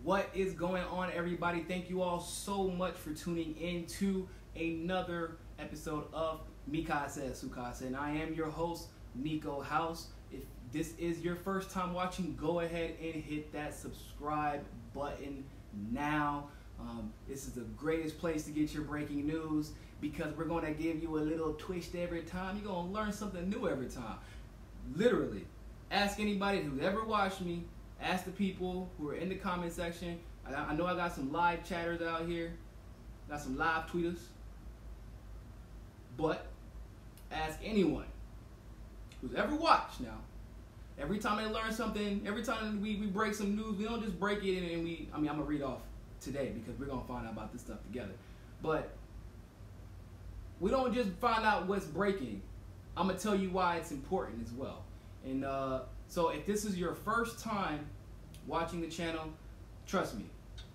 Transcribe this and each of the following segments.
What is going on, everybody? Thank you all so much for tuning in to another episode of Mikase Sukase, and I am your host, Niko House. If this is your first time watching, go ahead and hit that subscribe button now. This is the greatest place to get your breaking news because we're going to give you a little twist every time. You're going to learn something new every time. Literally, ask anybody who's ever watched me. Ask the people who are in the comment section. I know I got some live chatters out here. Got some live tweeters. But ask anyone who's ever watched now. Every time they learn something, every time we break some news, we don't just break it and I'm going to read off today because we're going to find out about this stuff together. But we don't just find out what's breaking. I'm going to tell you why it's important as well. And so if this is your first time watching the channel, trust me,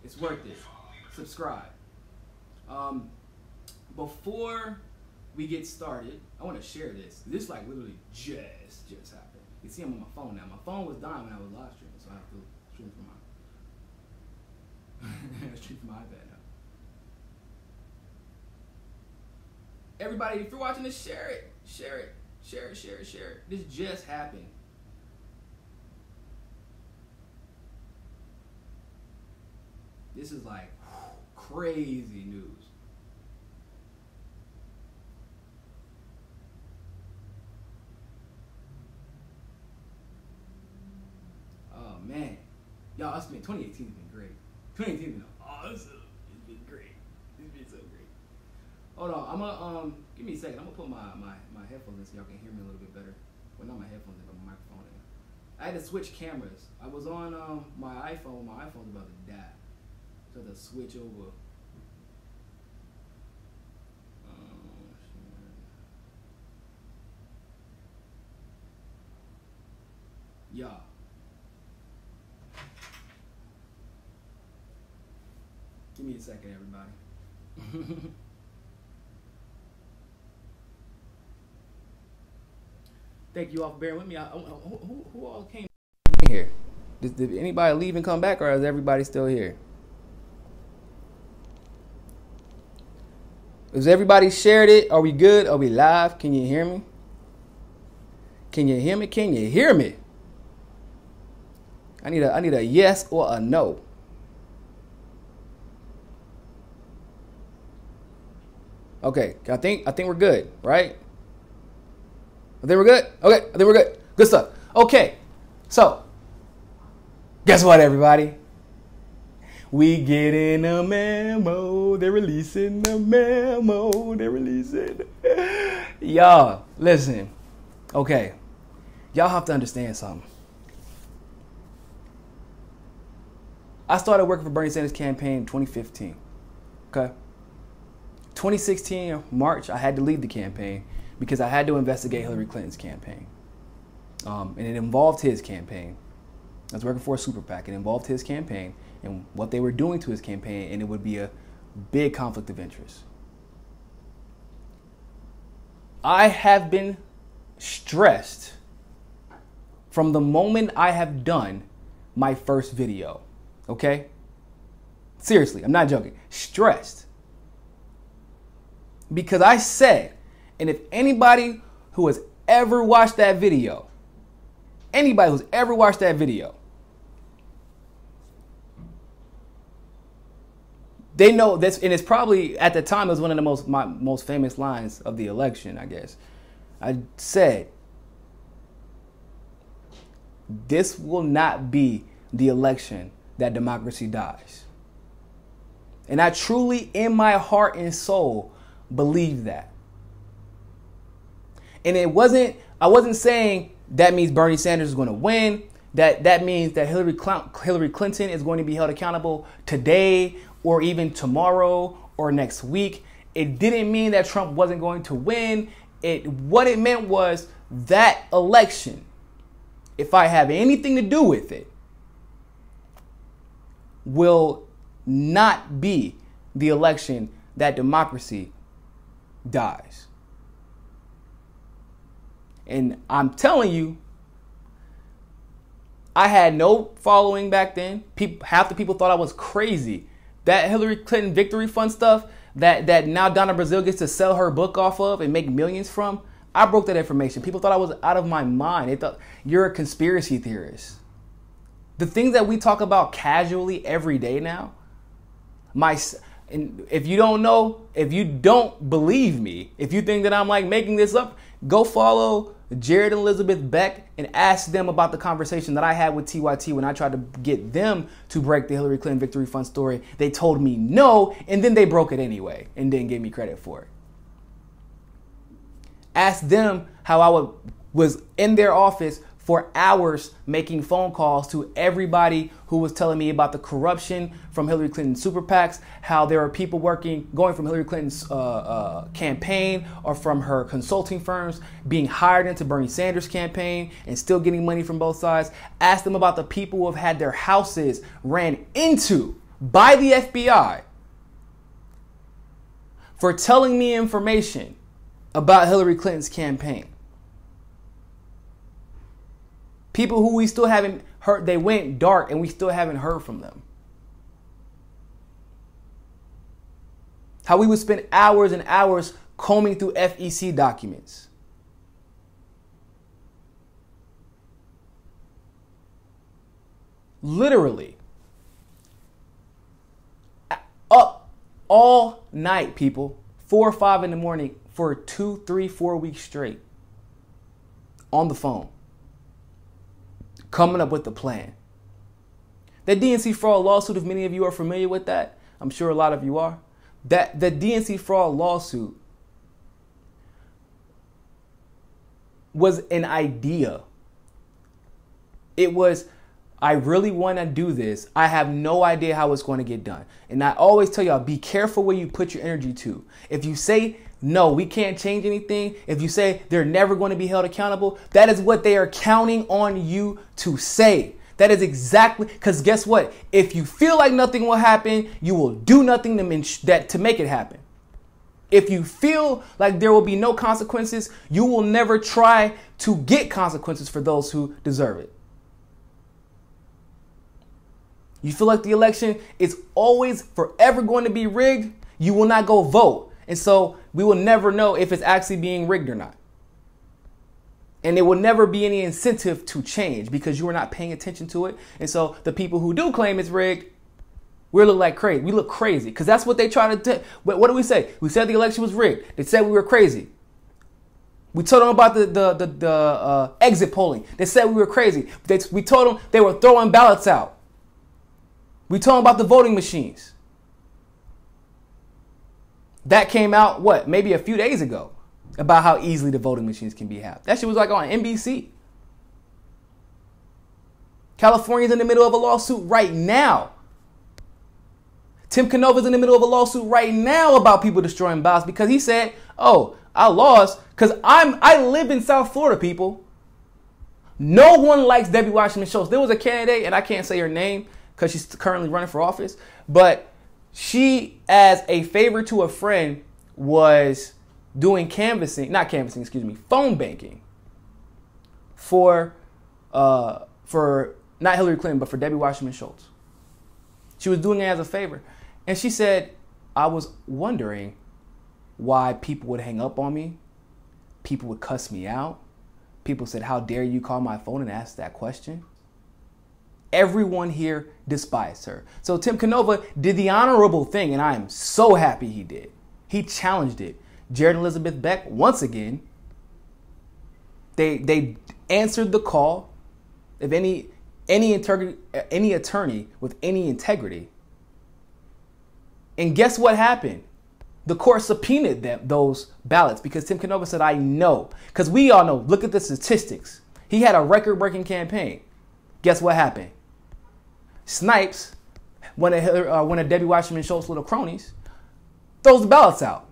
it's worth it. Subscribe. Before we get started, I want to share this. This like literally just happened. You see I'm on my phone now. My phone was dying when I was live streaming, so I have to stream from my iPad now. Everybody, if you're watching this, share it. Share it. Share it. This just happened. This is like crazy news. Oh man, y'all, it's been 2018 has been great. 2018 has been awesome. It's been great. It's been so great. Hold on, I'm gonna give me a second. I'm gonna put my headphones in so y'all can hear me a little bit better. Well, not my headphones in, but my microphone in. I had to switch cameras. I was on my iPhone. My iPhone's about to die. So I had to switch over. Y'all. Give me a second, everybody. Thank you all for bearing with me. Who all came in here? Did anybody leave and come back, or is everybody still here? Is everybody shared it? Are we good? Are we live? Can you hear me? Can you hear me? Can you hear me? I need a yes or a no. Okay, I think we're good, right? I think we're good? Okay, I think we're good. Good stuff. Okay, so guess what, everybody? We getting a memo. They're releasing the memo. They're releasing. Y'all, listen. Okay, y'all have to understand something. I started working for Bernie Sanders' campaign in 2015. Okay. 2016, March, I had to leave the campaign because I had to investigate Hillary Clinton's campaign. And it involved his campaign. I was working for a super PAC. It involved his campaign and what they were doing to his campaign, and it would be a big conflict of interest. I have been stressed from the moment I have done my first video. Okay? Seriously, I'm not joking. Stressed. Because I said, and if anybody who has ever watched that video, they know this, and it's probably, at the time, it was one of the most famous lines of the election, I guess. I said, this will not be the election that democracy dies. And I truly, in my heart and soul, believe that. And I wasn't saying that means Bernie Sanders is going to win, that means that Hillary Clinton is going to be held accountable today or even tomorrow or next week. It didn't mean that Trump wasn't going to win. What it meant was that election, if I have anything to do with it, will not be the election that democracy dies. And I'm telling you, I had no following back then. Half the people thought I was crazy. That Hillary Clinton victory fund stuff that now Donna Brazile gets to sell her book off of and make millions from, I broke that information. People thought I was out of my mind. They thought you're a conspiracy theorist. The things that we talk about casually every day now, and if you don't know, if you don't believe me, if you think that I'm like making this up, go follow Jared and Elizabeth Beck and ask them about the conversation that I had with TYT when I tried to get them to break the Hillary Clinton victory fund story. They told me no, and then they broke it anyway and didn't give me credit for it. Ask them how I was in their office for hours making phone calls to everybody who was telling me about the corruption from Hillary Clinton's super PACs, how there are people going from Hillary Clinton's campaign or from her consulting firms being hired into Bernie Sanders' campaign and still getting money from both sides. Ask them about the people who have had their houses ran into by the FBI for telling me information about Hillary Clinton's campaign. People who we still haven't heard, they went dark and we still haven't heard from them. How we would spend hours and hours combing through FEC documents. Literally. Up all night, people. 4 or 5 in the morning for 2, 3, 4 weeks straight. On the phone. Coming up with a plan. That DNC fraud lawsuit, if many of you are familiar with that, I'm sure a lot of you are. That the DNC fraud lawsuit was an idea. It was, I really want to do this. I have no idea how it's going to get done. And I always tell y'all, be careful where you put your energy to. If you say, no, we can't change anything. If you say they're never going to be held accountable, that is what they are counting on you to say. That is exactly, because guess what? If you feel like nothing will happen, you will do nothing to make it happen. If you feel like there will be no consequences, you will never try to get consequences for those who deserve it. You feel like the election is always forever going to be rigged, you will not go vote. And so we will never know if it's actually being rigged or not. And there will never be any incentive to change because you are not paying attention to it. And so the people who do claim it's rigged, we look like crazy. We look crazy because that's what they try to do. What do we say? We said the election was rigged. They said we were crazy. We told them about the exit polling. They said we were crazy. We told them they were throwing ballots out. We told them about the voting machines. That came out, maybe a few days ago, about how easily the voting machines can be hacked. That shit was like on NBC. California's in the middle of a lawsuit right now. Tim Canova's in the middle of a lawsuit right now about people destroying ballots because he said, oh, I lost because I live in South Florida, people. No one likes Debbie Wasserman Schultz. There was a candidate, and I can't say her name because she's currently running for office, but she, as a favor to a friend, was doing phone banking for not Hillary Clinton, but for Debbie Wasserman Schultz. She was doing it as a favor. And she said, I was wondering why people would hang up on me. People would cuss me out. People said, how dare you call my phone and ask that question? Everyone here despised her. So Tim Canova did the honorable thing, and I am so happy he did. He challenged it. Jared and Elizabeth Beck, once again, they answered the call of any attorney with any integrity. And guess what happened? The court subpoenaed those ballots because Tim Canova said, I know. Because we all know, look at the statistics. He had a record-breaking campaign. Guess what happened? Snipes, one of Debbie Wasserman Schultz's little cronies, throws the ballots out.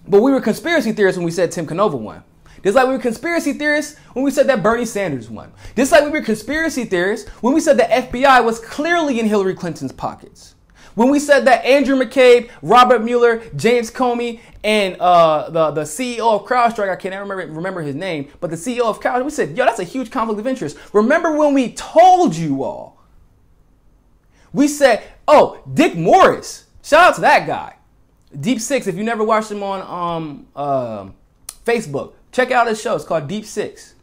But we were conspiracy theorists when we said Tim Canova won. Just like we were conspiracy theorists when we said that Bernie Sanders won. Just like we were conspiracy theorists when we said the FBI was clearly in Hillary Clinton's pockets. When we said that Andrew McCabe, Robert Mueller, James Comey, and the CEO of CrowdStrike, I can't remember his name, but the CEO of CrowdStrike, we said, yo, that's a huge conflict of interest. Remember when we told you all? We said, oh, Dick Morris, shout out to that guy. Deep Six, if you never watched him on Facebook, check out his show. It's called Deep Six.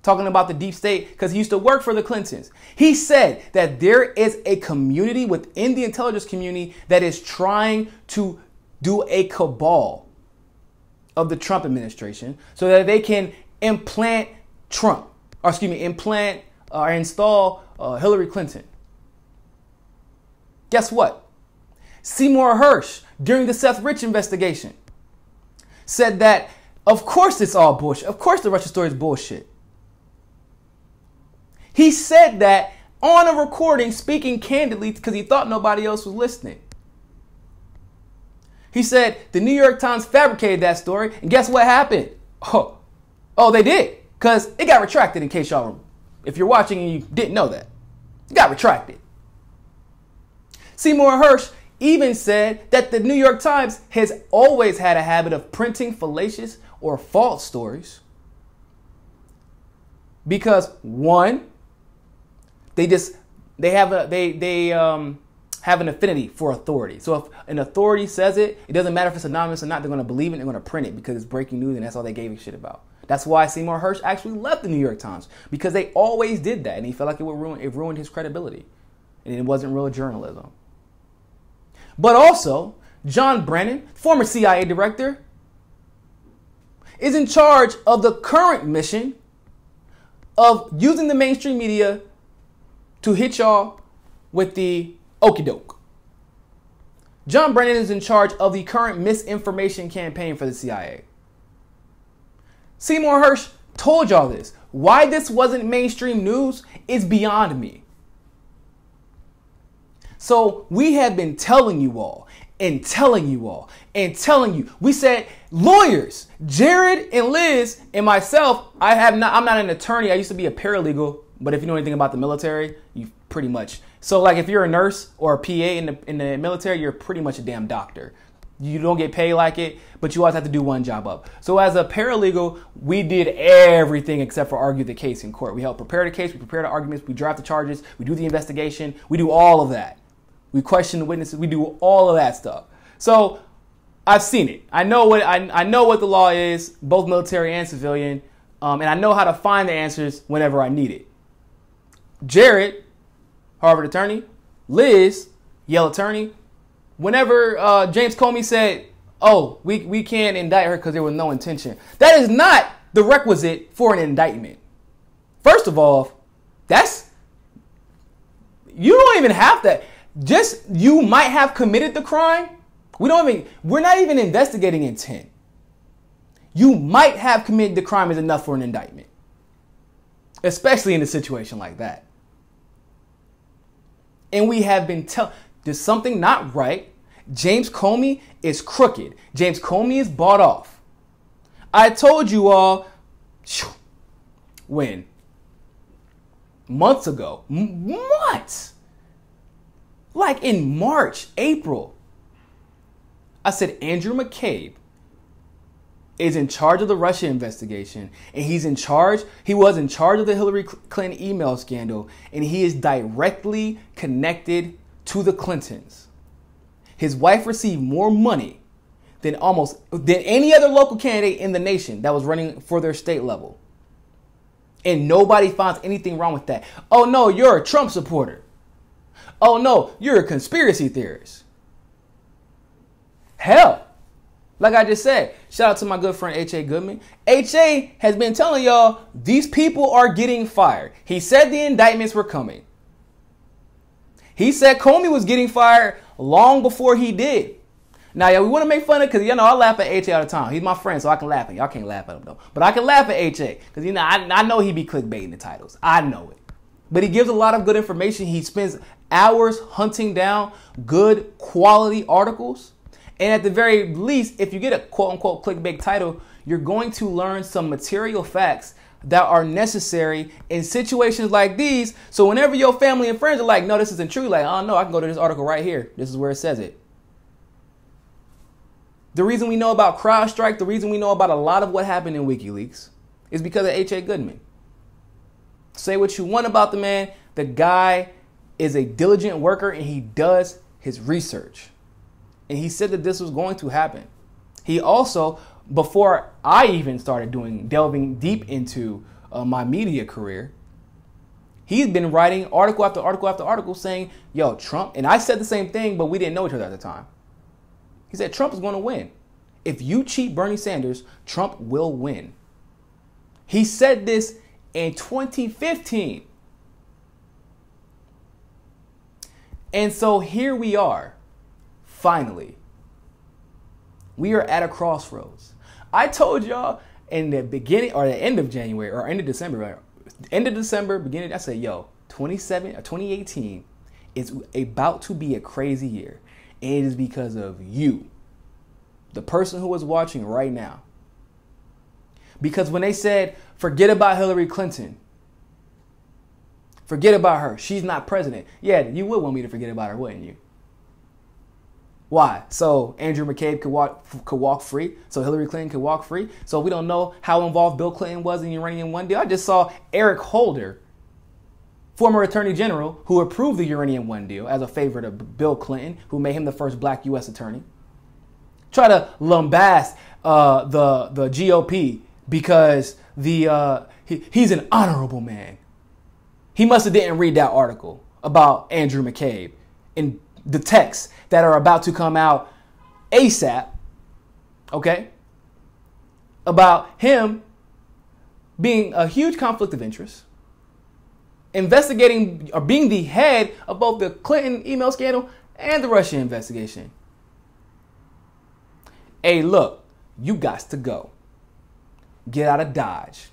Talking about the deep state, because he used to work for the Clintons. He said that there is a community within the intelligence community that is trying to do a cabal of the Trump administration so that they can implant install Hillary Clinton. Guess what? Seymour Hersh, during the Seth Rich investigation, said that, of course it's all bullshit. Of course the Russia story is bullshit. He said that on a recording, speaking candidly, because he thought nobody else was listening. He said the New York Times fabricated that story, and guess what happened? Oh, they did, because it got retracted, in case y'all, if you're watching and you didn't know that. It got retracted. Seymour Hersh even said that the New York Times has always had a habit of printing fallacious or false stories because, one, they have an affinity for authority. So if an authority says it, it doesn't matter if it's anonymous or not, they're going to believe it and they're going to print it because it's breaking news and that's all they gave a shit about. That's why Seymour Hersh actually left the New York Times, because they always did that and he felt like it ruined his credibility and it wasn't real journalism. But also, John Brennan, former CIA director, is in charge of the current mission of using the mainstream media to hit y'all with the okie doke. John Brennan is in charge of the current misinformation campaign for the CIA. Seymour Hersh told y'all this. Why this wasn't mainstream news is beyond me. So we have been telling you all and telling you all and telling you. We said lawyers, Jared and Liz and myself, I'm not an attorney. I used to be a paralegal. But if you know anything about the military, you pretty much. So like if you're a nurse or a PA in the military, you're pretty much a damn doctor. You don't get paid like it, but you always have to do one job up. So as a paralegal, we did everything except for argue the case in court. We helped prepare the case, we prepare the arguments, we draft the charges, we do the investigation, we do all of that. We question the witnesses, we do all of that stuff. So I've seen it. I know what the law is, both military and civilian, and I know how to find the answers whenever I need it. Jared, Harvard attorney, Liz, Yale attorney, whenever James Comey said, oh, we can't indict her because there was no intention. That is not the requisite for an indictment. First of all, you don't even have that. Just you might have committed the crime. We're not even investigating intent. You might have committed the crime is enough for an indictment. Especially in a situation like that. And we have been there's something not right. James Comey is crooked. James Comey is bought off. I told you all when? Months ago. Months. Like in March, April. I said Andrew McCabe is in charge of the Russia investigation, and he was in charge of the Hillary Clinton email scandal, and he is directly connected to the Clintons. His wife received more money than any other local candidate in the nation that was running for their state level. And nobody finds anything wrong with that. Oh no, you're a Trump supporter. Oh no, you're a conspiracy theorist. Hell. Like I just said, shout out to my good friend H.A. Goodman. H.A. has been telling y'all these people are getting fired. He said the indictments were coming. He said Comey was getting fired long before he did. Now, yeah, we want to make fun of it because, I laugh at H.A. all the time. He's my friend, so I can laugh at him. Y'all can't laugh at him, though. But I can laugh at H.A. because, I know he be clickbaiting the titles. I know it. But he gives a lot of good information. He spends hours hunting down good quality articles. And at the very least, if you get a quote-unquote clickbait title, you're going to learn some material facts that are necessary in situations like these. So whenever your family and friends are like, no, this isn't true. Like, oh no, I can go to this article right here. This is where it says it. The reason we know about CrowdStrike, the reason we know about a lot of what happened in WikiLeaks is because of H.A. Goodman. Say what you want about the man. The guy is a diligent worker and he does his research. And he said that this was going to happen. He also, before I even started delving deep into my media career, he's been writing article after article after article saying, yo, Trump, and I said the same thing, but we didn't know each other at the time. He said Trump is going to win. If you cheat Bernie Sanders, Trump will win. He said this in 2015. And so here we are, finally. We are at a crossroads. I told y'all in the beginning or the end of January or end of December, beginning, I said, yo, 2018 is about to be a crazy year. And it is because of you, the person who is watching right now. Because when they said, forget about Hillary Clinton, forget about her, she's not president. Yeah, you would want me to forget about her, wouldn't you? Why? So Andrew McCabe could walk free. So Hillary Clinton could walk free. So we don't know how involved Bill Clinton was in the Uranium One deal. I just saw Eric Holder, former Attorney General, who approved the Uranium One deal as a favor to Bill Clinton, who made him the first black U.S. attorney, try to lambast the GOP because he's an honorable man. He must have didn't read that article about Andrew McCabe and the texts that are about to come out ASAP, okay, about him being a huge conflict of interest, investigating or being the head of both the Clinton email scandal and the Russia investigation. Hey, look, you got to go. Get out of Dodge.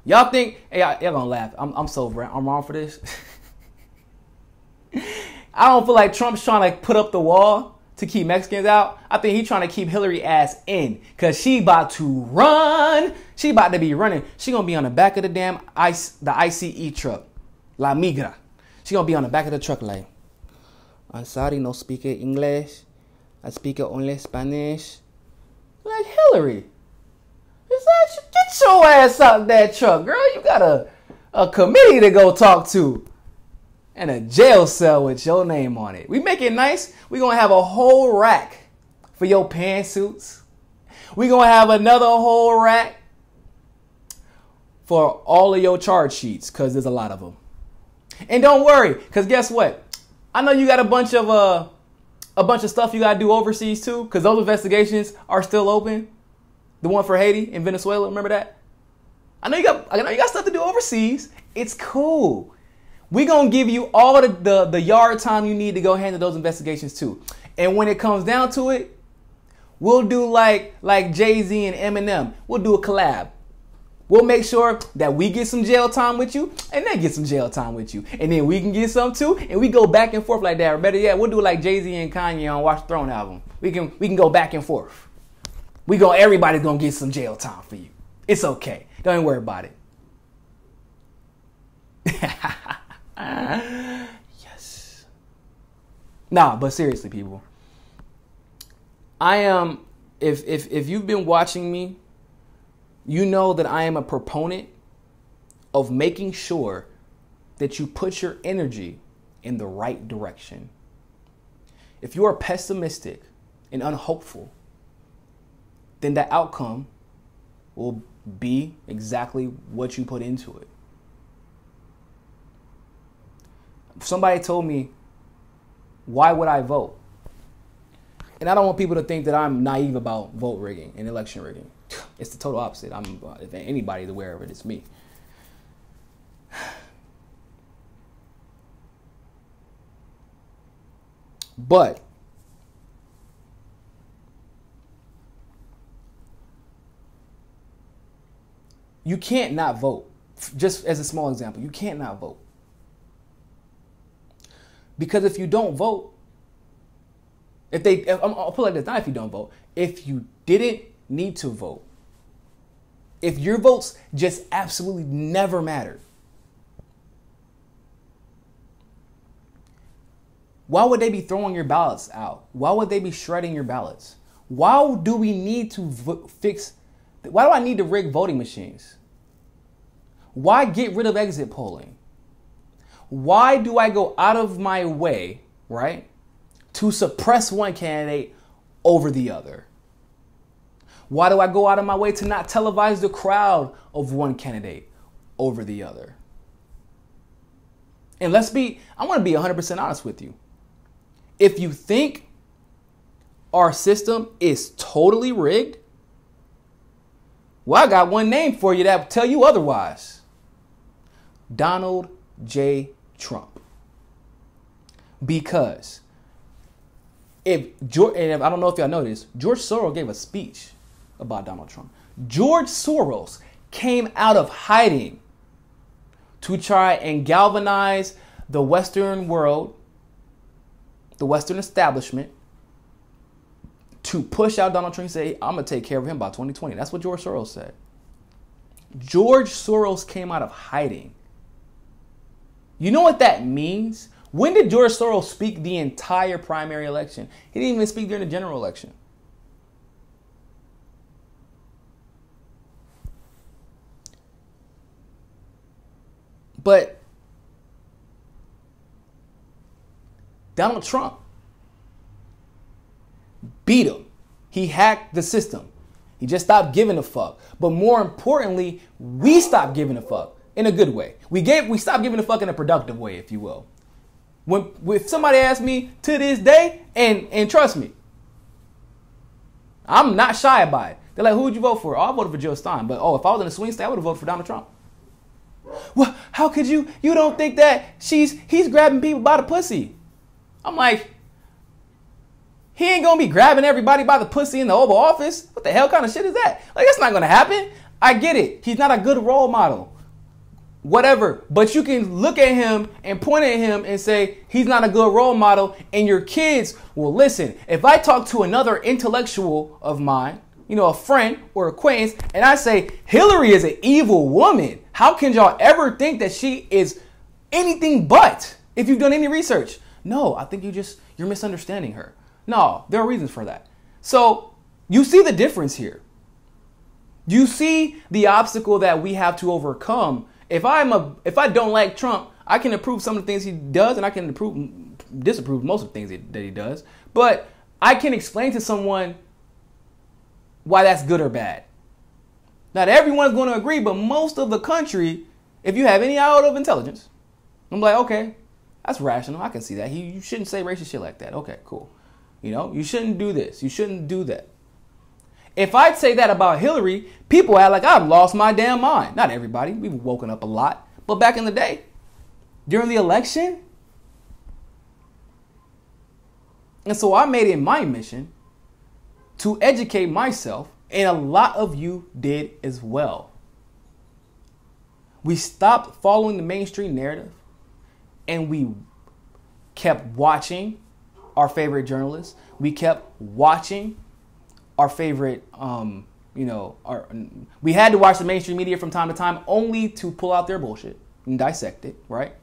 Y'all think, hey, y'all gonna laugh. I'm wrong for this. I don't feel like Trump's trying to put up the wall to keep Mexicans out. I think he's trying to keep Hillary ass in because she about to run. She about to be running. She going to be on the back of the damn the ICE truck. La Migra. She going to be on the back of the truck like, I'm sorry, no speak English. I speak only Spanish. Like, Hillary, get your ass out of that truck, girl. You got a committee to go talk to. And a jail cell with your name on it. We make it nice. We're going to have a whole rack for your pantsuits. We're going to have another whole rack for all of your charge sheets because there's a lot of them. And don't worry, because guess what? I know you got a bunch of stuff you got to do overseas too, because those investigations are still open. The one for Haiti and Venezuela, remember that? I know you got stuff to do overseas. It's cool. We're going to give you all the yard time you need to go handle those investigations too. And when it comes down to it, we'll do like Jay-Z and Eminem. We'll do a collab. We'll make sure that we get some jail time with you and they get some jail time with you. And then we can get some too. And we go back and forth like that. Or better yet, we'll do like Jay-Z and Kanye on Watch the Throne album. We can go back and forth. Everybody's going to get some jail time for you. It's okay. Don't even worry about it. Yes. Nah, but seriously, people. I am, if you've been watching me, you know that I am a proponent of making sure that you put your energy in the right direction. If you are pessimistic and unhopeful, then the outcome will be exactly what you put into it. Somebody told me, why would I vote? And I don't want people to think that I'm naive about vote rigging and election rigging. It's the total opposite. If anybody's aware of it, it's me. But you can't not vote. Just as a small example, you can't not vote. Because if you don't vote, I'll put it like this, not if you don't vote, if you didn't need to vote, if your votes just absolutely never mattered? Why would they be throwing your ballots out? Why would they be shredding your ballots? Why do we need to why do I need to rig voting machines? Why get rid of exit polling? Why do I go out of my way, right, to suppress one candidate over the other? Why do I go out of my way to not televise the crowd of one candidate over the other? And I want to be 100% honest with you. If you think our system is totally rigged, well, I got one name for you that will tell you otherwise. Donald J. Trump. Because I don't know if y'all know this, George Soros gave a speech about Donald Trump. George Soros came out of hiding to try and galvanize the Western world, the Western establishment, to push out Donald Trump and say, I'm going to take care of him by 2020. That's what George Soros said. George Soros came out of hiding. You know what that means? When did George Soros speak the entire primary election? He didn't even speak during the general election. But Donald Trump beat him. He hacked the system. He just stopped giving a fuck. But more importantly, we stopped giving a fuck in a good way. We stopped giving a fuck in a productive way, if you will. If somebody asks me to this day, and trust me, I'm not shy about it. They're like, who would you vote for? Oh, I voted for Jill Stein. But if I was in a swing state, I would have voted for Donald Trump. Well, how could you? You don't think that he's grabbing people by the pussy? I'm like, he ain't gonna be grabbing everybody by the pussy in the Oval Office. What the hell kind of shit is that? Like, that's not gonna happen. I get it. He's not a good role model. Whatever. But you can look at him and point at him and say, he's not a good role model. And your kids will listen. If I talk to another intellectual of mine, a friend or acquaintance, and I say, Hillary is an evil woman, how can y'all ever think that she is anything but, if you've done any research? No, I think you're misunderstanding her. No, there are reasons for that. So you see the difference here. You see the obstacle that we have to overcome. If I don't like Trump, I can approve some of the things he does, and I can disapprove most of the things that he does. But I can explain to someone why that's good or bad. Not everyone's going to agree, but most of the country, if you have any iota of intelligence, I'm like, okay, that's rational. I can see that. You shouldn't say racist shit like that. Okay, cool. You shouldn't do this. You shouldn't do that. If I'd say that about Hillary, people act like I've lost my damn mind. Not everybody. We've woken up a lot. But back in the day, during the election. And so I made it my mission to educate myself, and a lot of you did as well. We stopped following the mainstream narrative, and we kept watching our favorite journalists. We kept watching our favorite, we had to watch the mainstream media from time to time only to pull out their bullshit and dissect it, right?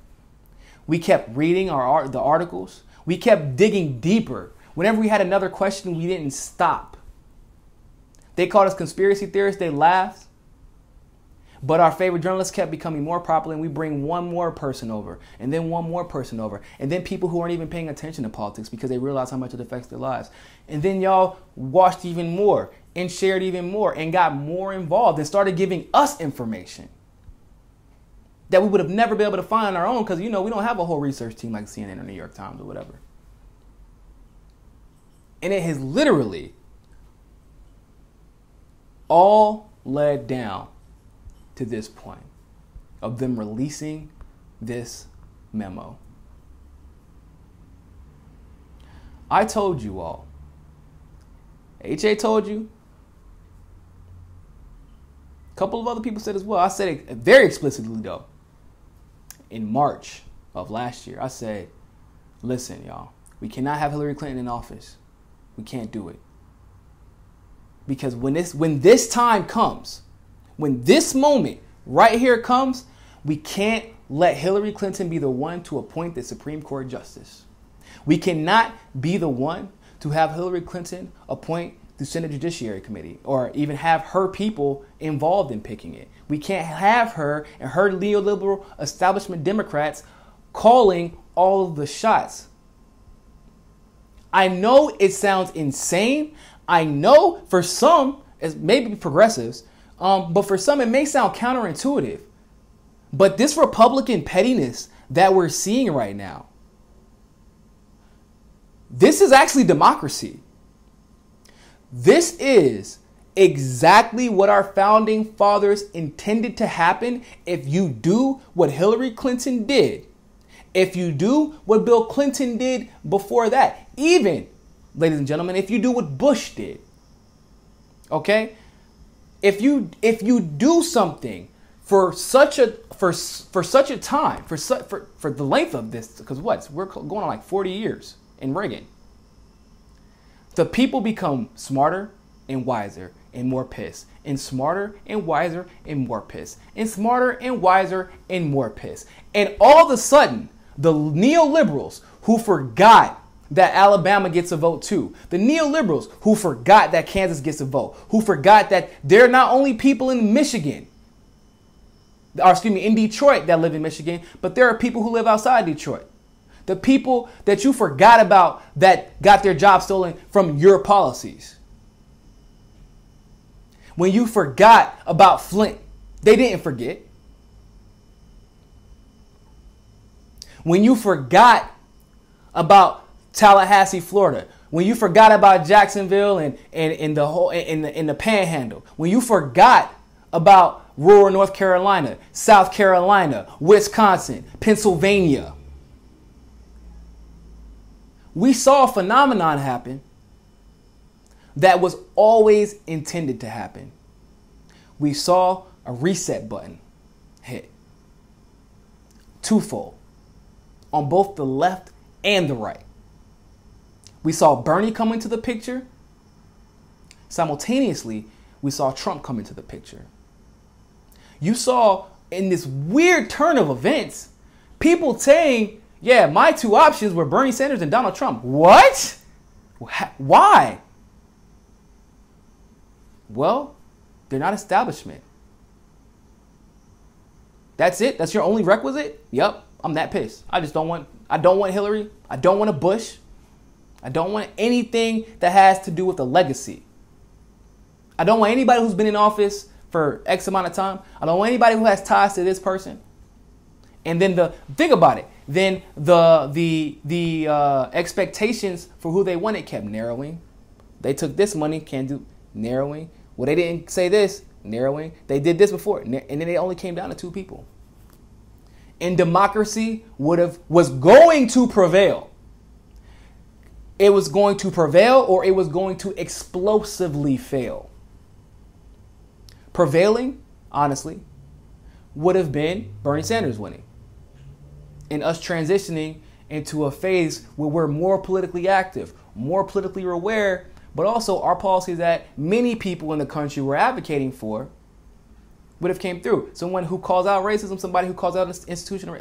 We kept reading the articles. We kept digging deeper. Whenever we had another question, we didn't stop. They called us conspiracy theorists. They laughed. But our favorite journalists kept becoming more popular, and we bring one more person over, and then one more person over, and then people who aren't even paying attention to politics because they realize how much it affects their lives. And then y'all watched even more and shared even more and got more involved and started giving us information that we would have never been able to find on our own because, we don't have a whole research team like CNN or New York Times or whatever. And it has literally all led down to this point of them releasing this memo. I told you all. HA told you. A couple of other people said as well. I said it very explicitly though. In March of last year, I said, listen, y'all, we cannot have Hillary Clinton in office. We can't do it. Because when this time comes, when this moment right here comes, we can't let Hillary Clinton be the one to appoint the Supreme Court justice. We cannot be the one to have Hillary Clinton appoint the Senate Judiciary Committee or even have her people involved in picking it. We can't have her and her neoliberal establishment Democrats calling all of the shots. I know it sounds insane. I know for some, as maybe progressives, but for some it may sound counterintuitive. But this Republican pettiness that we're seeing right now, this is actually democracy. This is exactly what our founding fathers intended to happen if you do what Hillary Clinton did. If you do what Bill Clinton did before that. Even, ladies and gentlemen, if you do what Bush did. Okay? If you do something for such a time, for the length of this, because we're going on like 40 years in Reagan. The people become smarter and wiser and more pissed, and smarter and wiser and more pissed, and smarter and wiser and more pissed. And all of a sudden, the neoliberals who forgot that Alabama gets a vote too, the neoliberals who forgot that Kansas gets a vote, who forgot that they're not only people in Michigan, in Detroit that live in Michigan, but there are people who live outside Detroit. The people that you forgot about that got their job stolen from your policies. When you forgot about Flint, they didn't forget. When you forgot about Tallahassee, Florida, when you forgot about Jacksonville and the Panhandle, when you forgot about rural North Carolina, South Carolina, Wisconsin, Pennsylvania, we saw a phenomenon happen that was always intended to happen. We saw a reset button hit. Twofold. On both the left and the right. We saw Bernie come into the picture. Simultaneously, we saw Trump come into the picture. You saw in this weird turn of events, people saying, yeah, my two options were Bernie Sanders and Donald Trump. What? Why? Well, they're not establishment. That's it? That's your only requisite? Yep, I'm that pissed. I don't want Hillary. I don't want a Bush. I don't want anything that has to do with a legacy. I don't want anybody who's been in office for X amount of time. I don't want anybody who has ties to this person. And then think about it. Then the expectations for who they wanted kept narrowing. They took this money, can't do narrowing. Well, they didn't say this, narrowing. They did this before, and then it only came down to two people. And democracy was going to prevail. It was going to prevail, or it was going to explosively fail. Prevailing, honestly, would have been Bernie Sanders winning. And us transitioning into a phase where we're more politically active, more politically aware, but also our policies that many people in the country were advocating for would have came through. Someone who calls out racism, somebody who calls out institutional,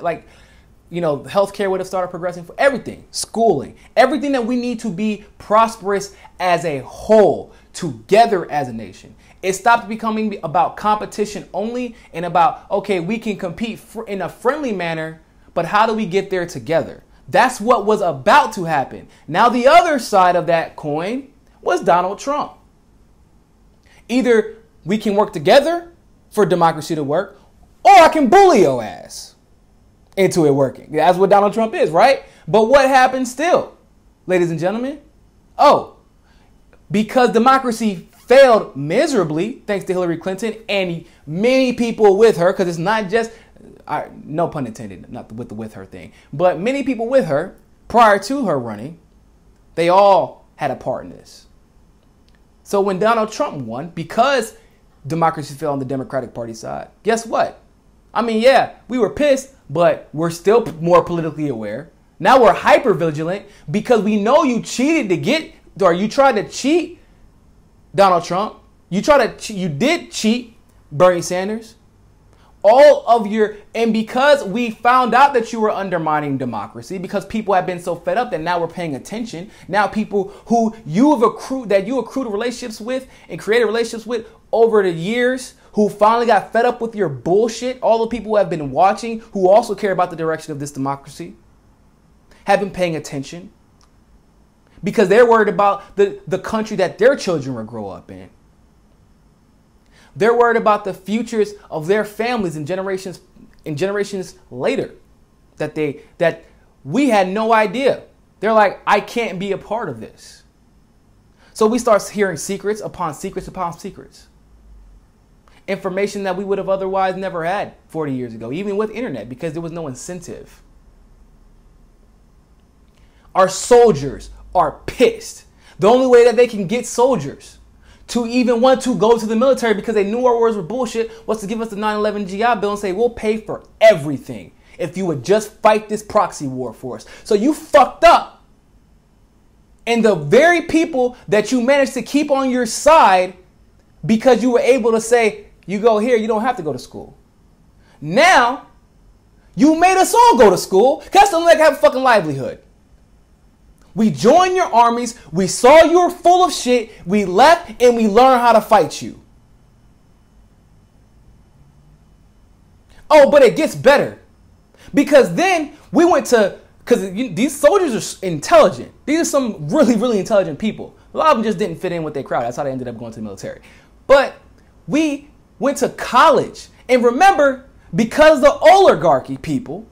healthcare would have started progressing for everything, schooling, everything that we need to be prosperous as a whole, together as a nation. It stopped becoming about competition only and about, okay, we can compete in a friendly manner, but how do we get there together? That's what was about to happen. Now, the other side of that coin was Donald Trump. Either we can work together for democracy to work, or I can bully your ass into it working. That's what Donald Trump is, right? But what happened still, ladies and gentlemen? Oh, because democracy failed miserably, thanks to Hillary Clinton and many people with her, because it's not just, no pun intended, not with the with her thing, but many people with her prior to her running, they all had a part in this. So when Donald Trump won, because democracy fell on the Democratic Party side, guess what? I mean, yeah, we were pissed, but we're still more politically aware. Now we're hyper vigilant because we know you cheated to get, or you tried to cheat Donald Trump. You did cheat Bernie Sanders. All of your, and because we found out that you were undermining democracy, because people have been so fed up that now we're paying attention. Now people who you accrued relationships with and created relationships with over the years, who finally got fed up with your bullshit, all the people who have been watching, who also care about the direction of this democracy, have been paying attention because they're worried about the country that their children will grow up in. They're worried about the futures of their families and generations later that we had no idea. They're like, I can't be a part of this. So we start hearing secrets upon secrets upon secrets. Information that we would have otherwise never had 40 years ago, even with internet, because there was no incentive. Our soldiers are pissed. The only way that they can get soldiers to even want to go to the military, because they knew our wars were bullshit, was to give us the 9/11 GI Bill and say, we'll pay for everything if you would just fight this proxy war for us. So you fucked up. And the very people that you managed to keep on your side because you were able to say, you go here, you don't have to go to school. Now, you made us all go to school. That's the only way I have a fucking livelihood. We joined your armies. We saw you were full of shit. We left and we learned how to fight you. Oh, but it gets better. Because then we went to, because these soldiers are intelligent. These are some really, really intelligent people. A lot of them just didn't fit in with their crowd. That's how they ended up going to the military. But we went to college. And remember, because the oligarchy people,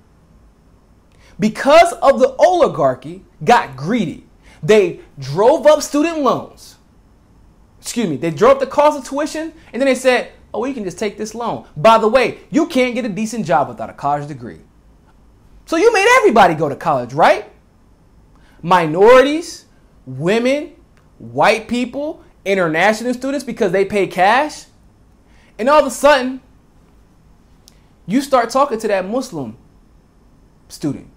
because of the oligarchy, got greedy. They drove up student loans. They drove up the cost of tuition, and then they said, oh, we can just take this loan. By the way, you can't get a decent job without a college degree. So you made everybody go to college, right? Minorities, women, white people, international students, because they pay cash. And all of a sudden, you start talking to that Muslim student.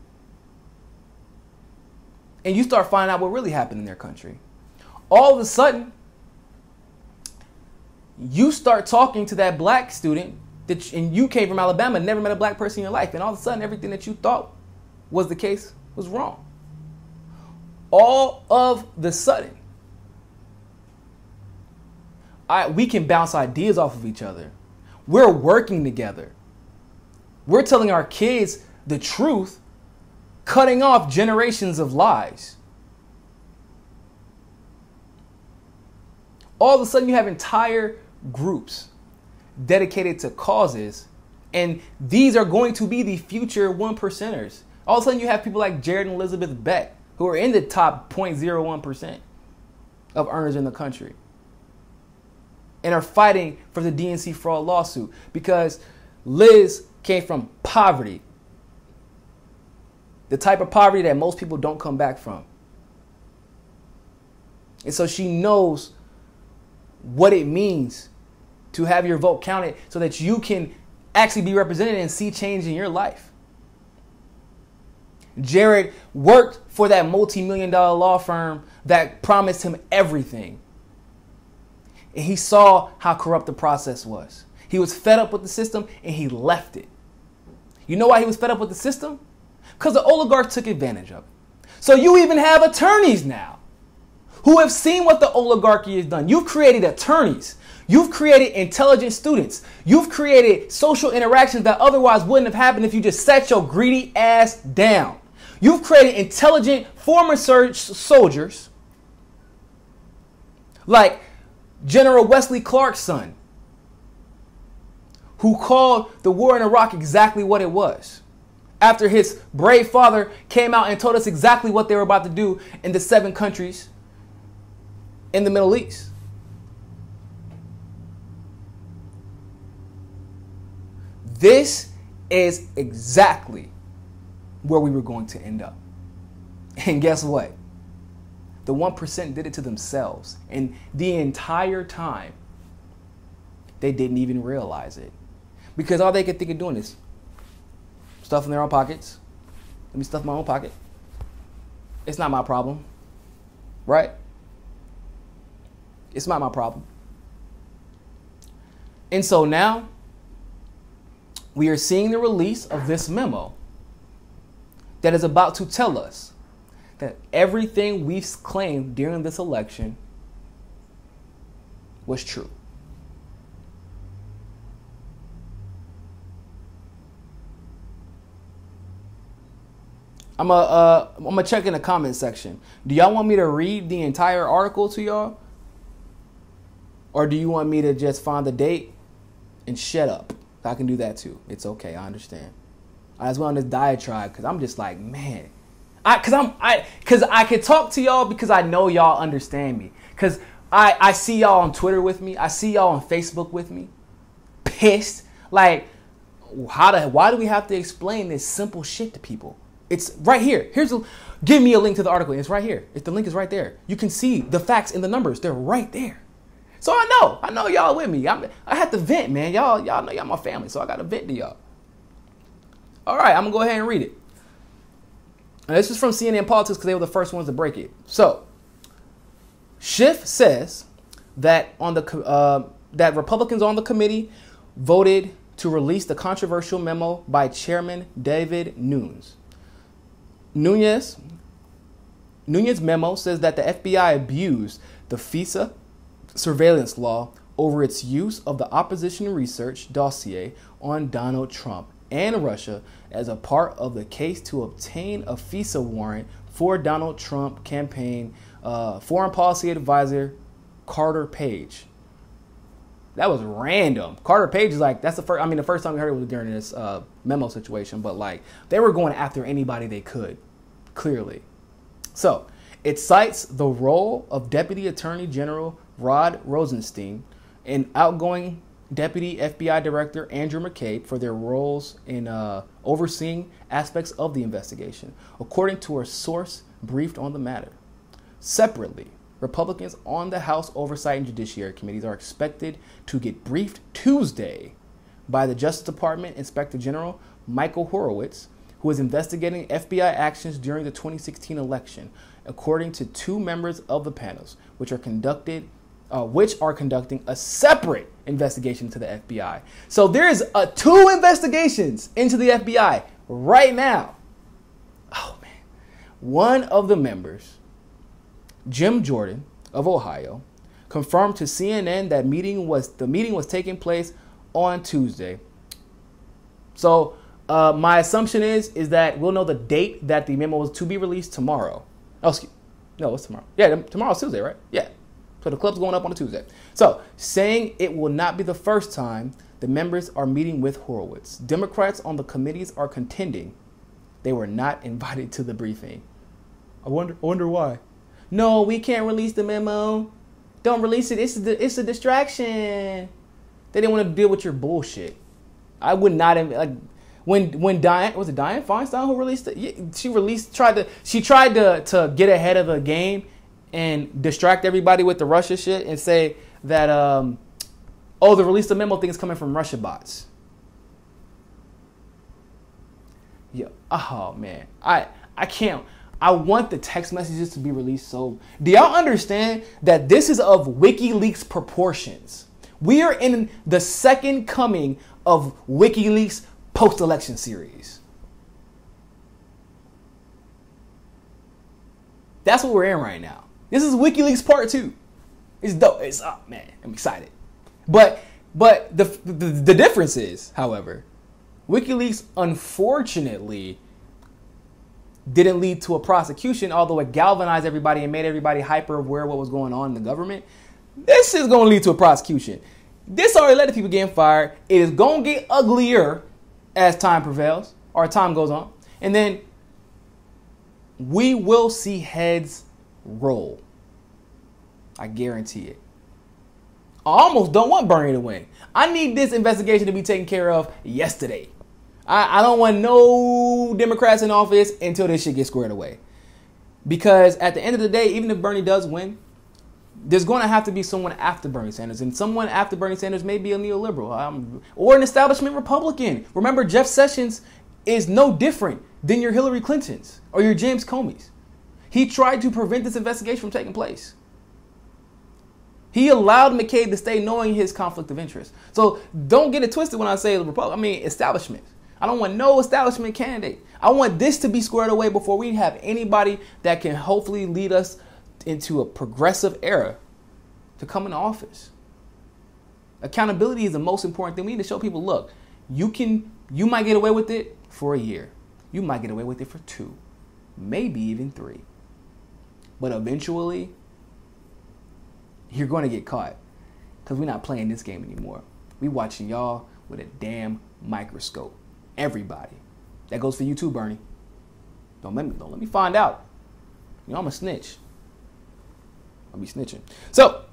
And you start finding out what really happened in their country. All of a sudden, you start talking to that black student, and you came from Alabama, never met a black person in your life. And all of a sudden, everything that you thought was the case was wrong. All of the sudden, we can bounce ideas off of each other. We're working together. We're telling our kids the truth, cutting off generations of lies. All of a sudden you have entire groups dedicated to causes, and these are going to be the future 1%ers. All of a sudden you have people like Jared and Elizabeth Beck, who are in the top 0.01% of earners in the country, and are fighting for the DNC fraud lawsuit because Liz came from poverty. The type of poverty that most people don't come back from. And so she knows what it means to have your vote counted so that you can actually be represented and see change in your life. Jared worked for that multi-million-dollar law firm that promised him everything. And he saw how corrupt the process was. He was fed up with the system and he left it. You know why he was fed up with the system? Because the oligarchs took advantage of it. So you even have attorneys now who have seen what the oligarchy has done. You've created attorneys. You've created intelligent students. You've created social interactions that otherwise wouldn't have happened if you just sat your greedy ass down. You've created intelligent former soldiers like General Wesley Clark's son, who called the war in Iraq exactly what it was, after his brave father came out and told us exactly what they were about to do in the 7 countries in the Middle East. This is exactly where we were going to end up. And guess what? The 1% did it to themselves. And the entire time, they didn't even realize it. Because all they could think of doing is stuff in their own pockets. Let me stuff my own pocket. It's not my problem. Right? It's not my problem. And so now we are seeing the release of this memo that is about to tell us that everything we've claimed during this election was true. I'm gonna check in the comment section. Do y'all want me to read the entire article to y'all? Or do you want me to just find the date and shut up? I can do that too. It's okay. I understand. I was on this diatribe because I'm just like, man. Because I could talk to y'all because I know y'all understand me. Because I see y'all on Twitter with me. I see y'all on Facebook with me. Pissed. Like, why do we have to explain this simple shit to people? It's right here. Give me a link to the article. It's right here. The link is right there. You can see the facts and the numbers. They're right there. So I know y'all with me. I had to vent, man. Y'all know y'all my family, so I got to vent to y'all. All right, I'm going to go ahead and read it. And this is from CNN Politics because they were the first ones to break it. So, Schiff says that that Republicans on the committee voted to release the controversial memo by Chairman David Nunez. Nunez memo says that the FBI abused the FISA surveillance law over its use of the opposition research dossier on Donald Trump and Russia as a part of the case to obtain a FISA warrant for Donald Trump campaign foreign policy advisor Carter Page. That was random. Carter Page is like, that's the first time we heard it was during this memo situation, but like they were going after anybody they could, clearly. So it cites the role of Deputy Attorney General Rod Rosenstein and outgoing Deputy FBI Director Andrew McCabe for their roles in overseeing aspects of the investigation, according to a source briefed on the matter. Separately, Republicans on the House Oversight and Judiciary Committees are expected to get briefed Tuesday by the Justice Department Inspector General Michael Horowitz, who is investigating FBI actions during the 2016 election, according to two members of the panels, which are conducting a separate investigation to the FBI. So there's two investigations into the FBI right now. Oh man. One of the members, Jim Jordan of Ohio, confirmed to CNN that the meeting was taking place on Tuesday. So my assumption is that we'll know the date that the memo was to be released tomorrow. It's tomorrow. Yeah, tomorrow's Tuesday, right? Yeah. So the club's going up on a Tuesday. So saying it will not be the first time the members are meeting with Horowitz. Democrats on the committees are contending they were not invited to the briefing. I wonder why. No, we can't release the memo. Don't release it. It's a distraction. They didn't want to deal with your bullshit. I would not like when Diane Feinstein who released it. She tried to get ahead of the game and distract everybody with the Russia shit and say that the release the memo thing is coming from Russia bots. Yeah. Oh man, I can't. I want the text messages to be released. So do y'all understand that this is of WikiLeaks proportions? We are in the second coming of WikiLeaks post-election series. That's what we're in right now. This is WikiLeaks part 2. It's dope. It's man, I'm excited. But the difference is, however, WikiLeaks unfortunately didn't lead to a prosecution, although it galvanized everybody and made everybody hyper aware of what was going on in the government. This is going to lead to a prosecution. This already led to people getting fired. It is going to get uglier as time prevails or time goes on. And then we will see heads roll. I guarantee it. I almost don't want Bernie to win. I need this investigation to be taken care of yesterday. I don't want no Democrats in office until this shit gets squared away. Because at the end of the day, even if Bernie does win, there's going to have to be someone after Bernie Sanders. And someone after Bernie Sanders may be a neoliberal or an establishment Republican. Remember, Jeff Sessions is no different than your Hillary Clintons or your James Comeys. He tried to prevent this investigation from taking place. He allowed McCabe to stay knowing his conflict of interest. So don't get it twisted when I say the Republic. I mean, establishment. I don't want no establishment candidate. I want this to be squared away before we have anybody that can hopefully lead us into a progressive era to come into office. Accountability is the most important thing. We need to show people, look, you might get away with it for a year. You might get away with it for 2, maybe even 3. But eventually, you're going to get caught because we're not playing this game anymore. We watching y'all with a damn microscope. Everybody. That goes for you too, Bernie. Don't let me find out. You know, I'm a snitch. I'll be snitching. So,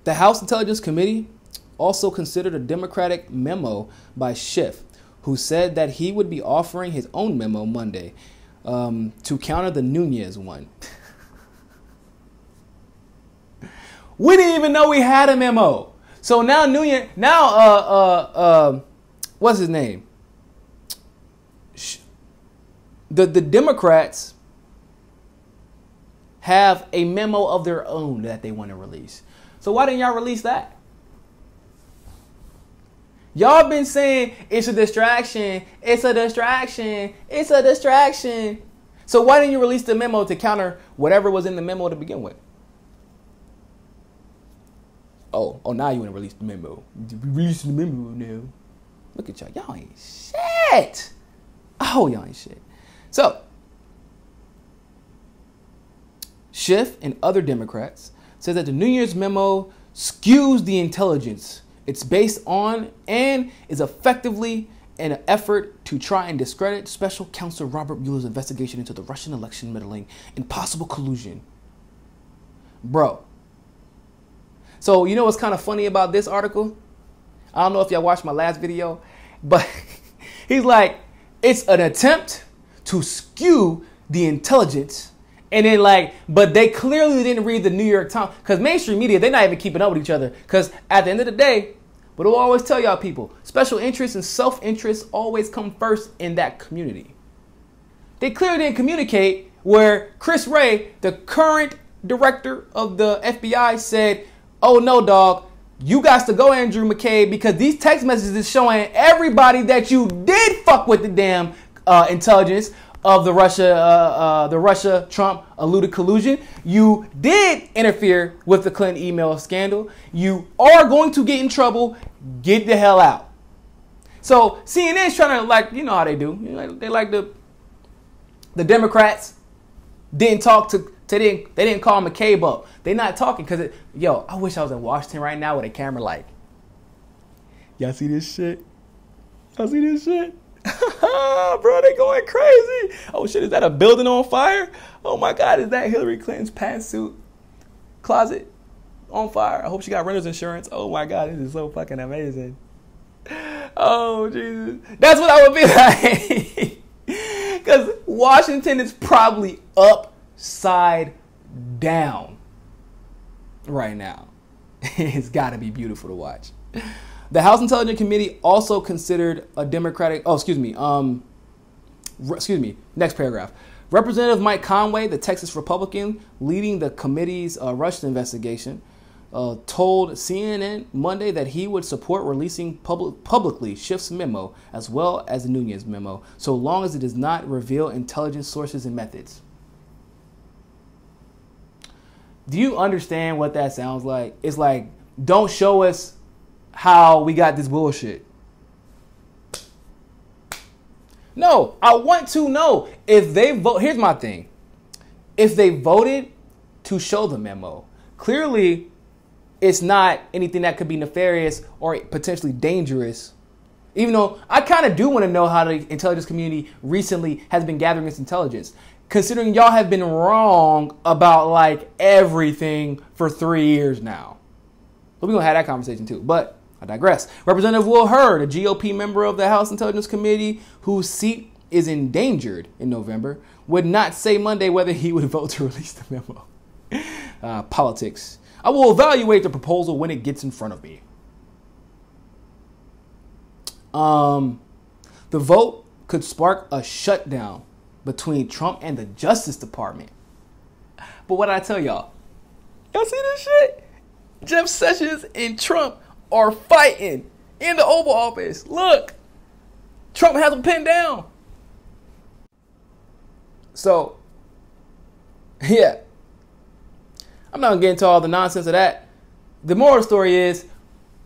the House Intelligence Committee also considered a Democratic memo by Schiff, who said that he would be offering his own memo Monday to counter the Nunez one. We didn't even know we had a memo. So now Nunez, what's his name? The Democrats have a memo of their own that they want to release. So why didn't y'all release that? Y'all been saying it's a distraction, it's a distraction, it's a distraction. So why didn't you release the memo to counter whatever was in the memo to begin with? Oh, now you want to release the memo. Releasing the memo now. Look at y'all. Y'all ain't shit. Oh, y'all ain't shit. So, Schiff and other Democrats said that the New Year's memo skews the intelligence it's based on and is effectively an effort to try and discredit Special Counsel Robert Mueller's investigation into the Russian election meddling and possible collusion. Bro. So, you know what's kind of funny about this article? I don't know if y'all watched my last video, but he's like, it's an attempt to skew the intelligence. And then but they clearly didn't read the New York Times, because mainstream media, they're not even keeping up with each other. Because at the end of the day, what do I always tell y'all people? Special interests and self-interest always come first in that community. They clearly didn't communicate where Chris Wray, the current director of the FBI, said, oh no, dog, you got to go, Andrew McCabe, because these text messages is showing everybody that you did fuck with the damn intelligence of the Russia-Trump alluded collusion. You did interfere with the Clinton email scandal. You are going to get in trouble. Get the hell out. So CNN's trying to, you know how they do. They like the Democrats didn't talk to. They didn't call McCabe up. They're not talking because, I wish I was in Washington right now with a camera like, y'all see this shit? Y'all see this shit? Bro, they going crazy. Oh shit, is that a building on fire? Oh my God, is that Hillary Clinton's pantsuit closet on fire? I hope she got renter's insurance. Oh my God, this is so fucking amazing. Oh Jesus. That's what I would be like. Because Washington is probably upside down right now. It's got to be beautiful to watch. The House Intelligence Committee also considered a Democratic. Next paragraph. Representative Mike Conway, the Texas Republican leading the committee's Russia investigation, told CNN Monday that he would support releasing publicly Schiff's memo as well as the Nunez memo, so long as it does not reveal intelligence sources and methods. Do you understand what that sounds like? It's like, don't show us how we got this bullshit. No, I want to know if they vote. Here's my thing. If they voted to show the memo, clearly it's not anything that could be nefarious or potentially dangerous. Even though I kind of do want to know how the intelligence community recently has been gathering its intelligence, considering y'all have been wrong about everything for 3 years now. So we're going to have that conversation too. But I digress. Representative Will Hurd, a GOP member of the House Intelligence Committee whose seat is endangered in November, would not say Monday whether he would vote to release the memo. Politics. I will evaluate the proposal when it gets in front of me. The vote could spark a shutdown between Trump and the Justice Department. But what did I tell y'all? Y'all see this shit? Jeff Sessions and Trump are fighting in the Oval Office. Look, Trump has them pinned down. So, yeah. I'm not going to get into all the nonsense of that. The moral of the story is,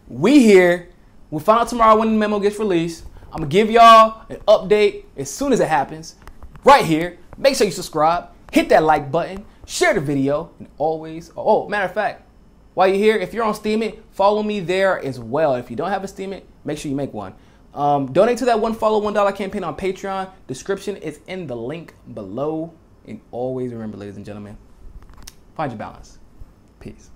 we here. We'll find out tomorrow when the memo gets released. I'm going to give y'all an update as soon as it happens. Right here. Make sure you subscribe. Hit that like button. Share the video. And always, oh, matter of fact, while you're here, if you're on Steemit, follow me there as well. If you don't have a Steemit, make sure you make one. Donate to that one follow $1 campaign on Patreon. Description is in the link below. And always remember, ladies and gentlemen, find your balance. Peace.